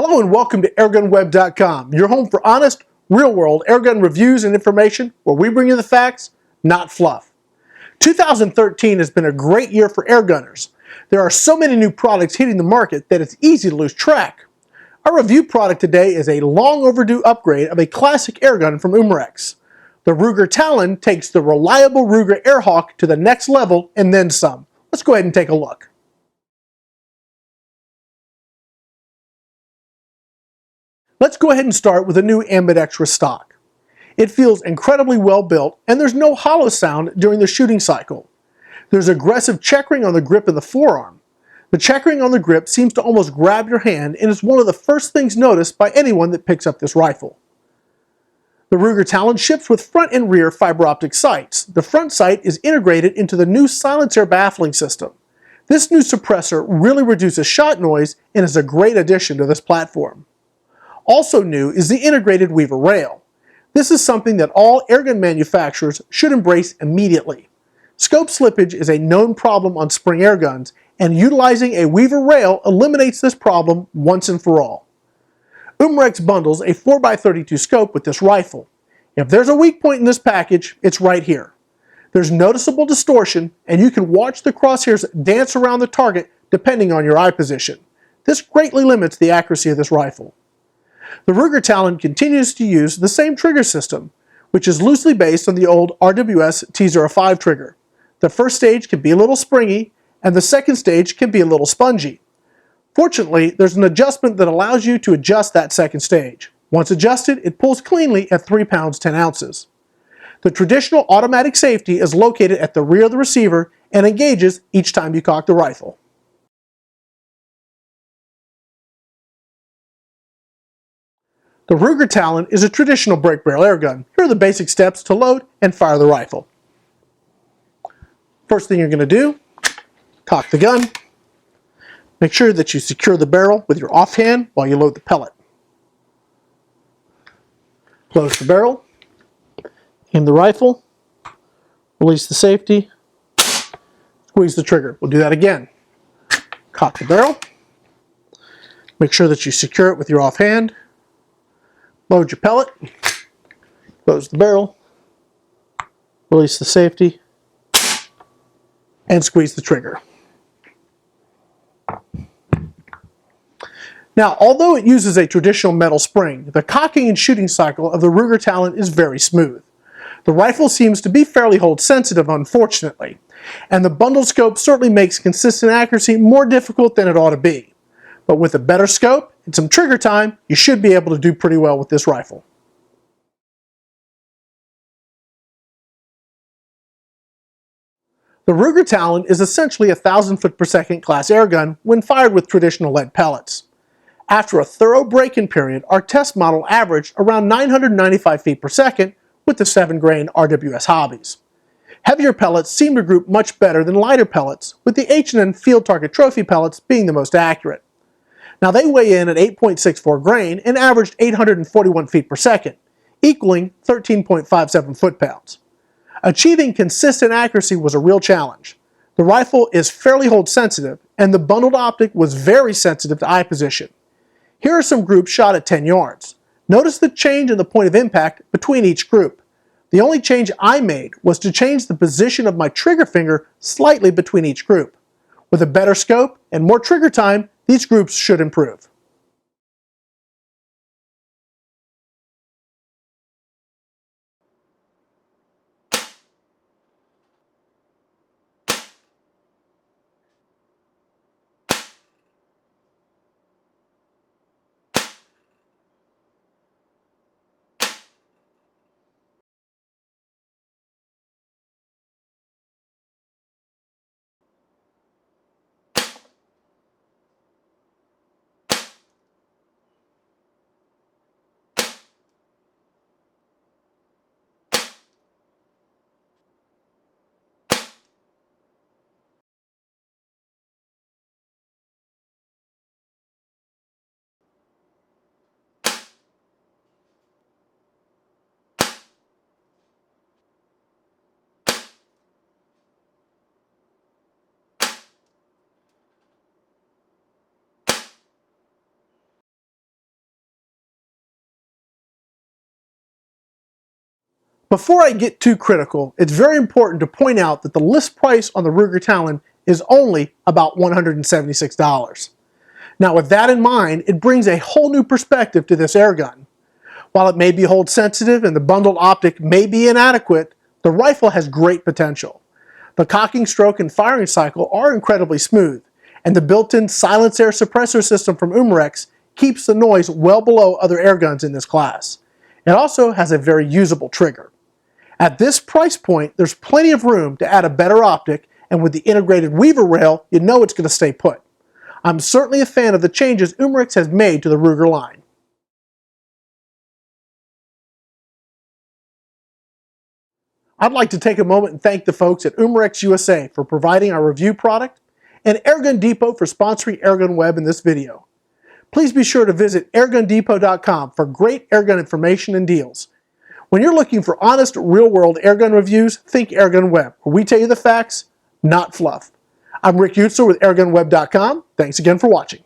Hello and welcome to airgunweb.com, your home for honest, real-world airgun reviews and information where we bring you the facts, not fluff. 2013 has been a great year for airgunners. There are so many new products hitting the market that it's easy to lose track. Our review product today is a long overdue upgrade of a classic airgun from Umarex. The Ruger Talon takes the reliable Ruger Airhawk to the next level and then some. Let's go ahead and take a look. Let's go ahead and start with a new ambidextrous stock. It feels incredibly well built and there's no hollow sound during the shooting cycle. There's aggressive checkering on the grip of the forearm. The checkering on the grip seems to almost grab your hand and is one of the first things noticed by anyone that picks up this rifle. The Ruger Talon ships with front and rear fiber optic sights. The front sight is integrated into the new SilencAIR baffling system. This new suppressor really reduces shot noise and is a great addition to this platform. Also new is the integrated weaver rail. This is something that all airgun manufacturers should embrace immediately. Scope slippage is a known problem on spring airguns, and utilizing a weaver rail eliminates this problem once and for all. Umarex bundles a 4x32 scope with this rifle. If there's a weak point in this package, it's right here. There's noticeable distortion, and you can watch the crosshairs dance around the target depending on your eye position. This greatly limits the accuracy of this rifle. The Ruger Talon continues to use the same trigger system, which is loosely based on the old RWS T05 trigger. The first stage can be a little springy, and the second stage can be a little spongy. Fortunately, there's an adjustment that allows you to adjust that second stage. Once adjusted, it pulls cleanly at 3 pounds 10 ounces. The traditional automatic safety is located at the rear of the receiver and engages each time you cock the rifle. The Ruger Talon is a traditional break barrel airgun. Here are the basic steps to load and fire the rifle. First thing you're going to do, cock the gun. Make sure that you secure the barrel with your offhand while you load the pellet. Close the barrel, aim the rifle, release the safety, squeeze the trigger. We'll do that again. Cock the barrel, make sure that you secure it with your offhand, load your pellet, close the barrel, release the safety, and squeeze the trigger. Now, although it uses a traditional metal spring, the cocking and shooting cycle of the Ruger Talon is very smooth. The rifle seems to be fairly hold sensitive, unfortunately, and the bundled scope certainly makes consistent accuracy more difficult than it ought to be. But with a better scope and some trigger time, you should be able to do pretty well with this rifle. The Ruger Talon is essentially a 1,000 foot per second class airgun when fired with traditional lead pellets. After a thorough break-in period, our test model averaged around 995 feet per second with the 7-grain RWS hobbies. Heavier pellets seem to group much better than lighter pellets, with the H&N Field Target Trophy pellets being the most accurate. Now they weigh in at 8.64 grain and averaged 841 feet per second, equaling 13.57 foot-pounds. Achieving consistent accuracy was a real challenge. The rifle is fairly hold sensitive, and the bundled optic was very sensitive to eye position. Here are some groups shot at 10 yards. Notice the change in the point of impact between each group. The only change I made was to change the position of my trigger finger slightly between each group. With a better scope and more trigger time, these groups should improve. Before I get too critical, it's very important to point out that the list price on the Ruger Talon is only about $176. Now with that in mind, it brings a whole new perspective to this airgun. While it may be hold sensitive and the bundled optic may be inadequate, the rifle has great potential. The cocking stroke and firing cycle are incredibly smooth, and the built-in SilencAIR suppressor system from Umarex keeps the noise well below other airguns in this class. It also has a very usable trigger. At this price point, there's plenty of room to add a better optic, and with the integrated weaver rail, you know it's going to stay put. I'm certainly a fan of the changes Umarex has made to the Ruger line. I'd like to take a moment and thank the folks at Umarex USA for providing our review product, and Airgun Depot for sponsoring Airgun Web in this video. Please be sure to visit airgundepot.com for great airgun information and deals. When you're looking for honest, real-world airgun reviews, think Airgun Web, where we tell you the facts, not fluff. I'm Rick Eutsler with airgunweb.com. Thanks again for watching.